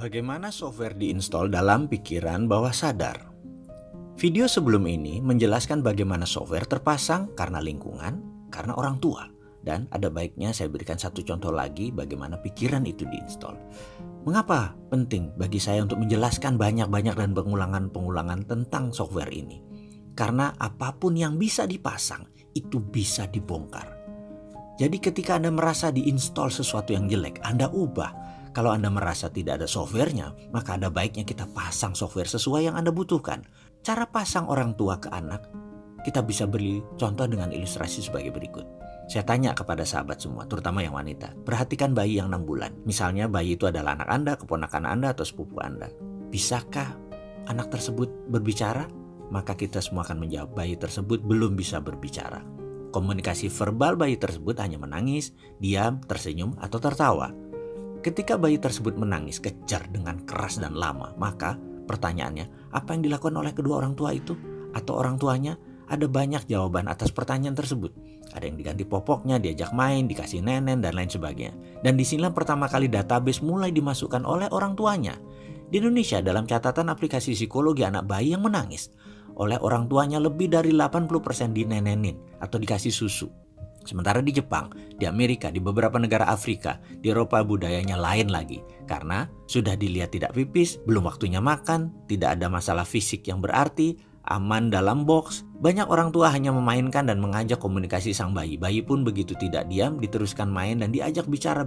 Bagaimana software diinstal dalam pikiran bawah sadar? Video sebelum ini menjelaskan bagaimana software terpasang karena lingkungan, karena orang tua. Dan ada baiknya saya berikan satu contoh lagi bagaimana pikiran itu diinstal. Mengapa penting bagi saya untuk menjelaskan banyak-banyak dan pengulangan-pengulangan tentang software ini? Karena apapun yang bisa dipasang itu bisa dibongkar. Jadi ketika Anda merasa diinstal sesuatu yang jelek, Anda ubah. Kalau Anda merasa tidak ada softwarenya, maka ada baiknya kita pasang software sesuai yang Anda butuhkan. Cara pasang orang tua ke anak, kita bisa beri contoh dengan ilustrasi sebagai berikut. Saya tanya kepada sahabat semua, terutama yang wanita. Perhatikan bayi yang 6 bulan. Misalnya bayi itu adalah anak Anda, keponakan Anda, atau sepupu Anda. Bisakah anak tersebut berbicara? Maka kita semua akan menjawab bayi tersebut belum bisa berbicara. Komunikasi verbal bayi tersebut hanya menangis, diam, tersenyum, atau tertawa. Ketika bayi tersebut menangis kejar dengan keras dan lama, maka pertanyaannya, apa yang dilakukan oleh kedua orang tua itu? Atau orang tuanya? Ada banyak jawaban atas pertanyaan tersebut. Ada yang diganti popoknya, diajak main, dikasih nenen, dan lain sebagainya. Dan disinilah pertama kali database mulai dimasukkan oleh orang tuanya. Di Indonesia dalam catatan aplikasi psikologi anak bayi yang menangis oleh orang tuanya lebih dari 80% dinenenin atau dikasih susu. Sementara di Jepang, di Amerika, di beberapa negara Afrika, di Eropa budayanya lain lagi. Karena sudah dilihat tidak pipis, belum waktunya makan, tidak ada masalah fisik yang berarti, aman dalam box. Banyak orang tua hanya memainkan dan mengajak komunikasi sang bayi. Bayi pun begitu tidak diam, diteruskan main dan diajak bicara.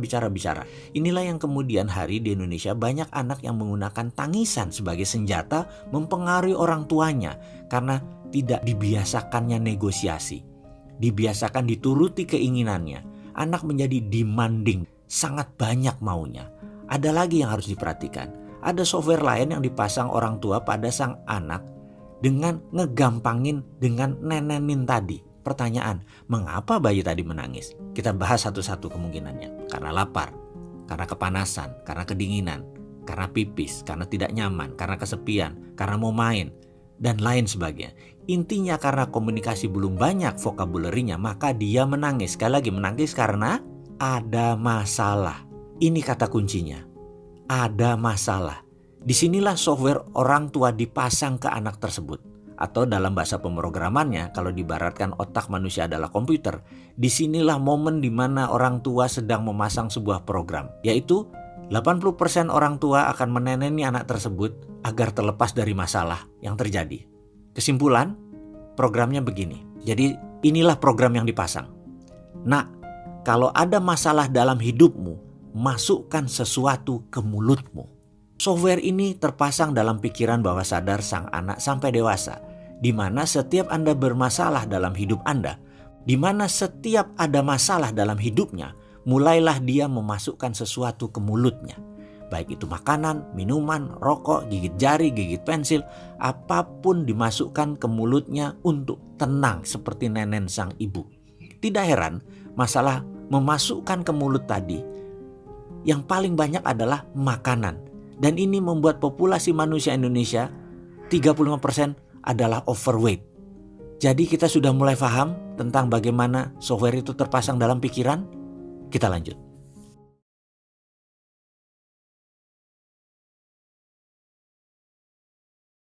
Inilah yang kemudian hari di Indonesia banyak anak yang menggunakan tangisan sebagai senjata mempengaruhi orang tuanya. Karena tidak dibiasakannya negosiasi. Dibiasakan dituruti keinginannya. Anak menjadi demanding, sangat banyak maunya. Ada lagi yang harus diperhatikan. Ada software lain yang dipasang orang tua pada sang anak dengan ngegampangin dengan nenenin tadi. Pertanyaan, mengapa bayi tadi menangis? Kita bahas satu-satu kemungkinannya. Karena lapar, karena kepanasan, karena kedinginan, karena pipis, karena tidak nyaman, karena kesepian, karena mau main, dan lain sebagainya. Intinya karena komunikasi belum banyak vocabulary-nya, maka dia menangis. Sekali lagi menangis karena ada masalah. Ini kata kuncinya. Ada masalah. Disinilah software orang tua dipasang ke anak tersebut. Atau dalam bahasa pemrogramannya, kalau dibaratkan otak manusia adalah komputer, disinilah momen di mana orang tua sedang memasang sebuah program. Yaitu 80% orang tua akan meneneni anak tersebut agar terlepas dari masalah yang terjadi. Kesimpulan, programnya begini. Jadi inilah program yang dipasang. Nak, kalau ada masalah dalam hidupmu, masukkan sesuatu ke mulutmu. Software ini terpasang dalam pikiran bawah sadar sang anak sampai dewasa, di mana setiap Anda bermasalah dalam hidup Anda, di mana setiap ada masalah dalam hidupnya, mulailah dia memasukkan sesuatu ke mulutnya. Baik itu makanan, minuman, rokok, gigit jari, gigit pensil, apapun dimasukkan ke mulutnya untuk tenang seperti nenen sang ibu. Tidak heran masalah memasukkan ke mulut tadi yang paling banyak adalah makanan. Dan ini membuat populasi manusia Indonesia 35% adalah overweight. Jadi kita sudah mulai paham tentang bagaimana software itu terpasang dalam pikiran. Kita lanjut.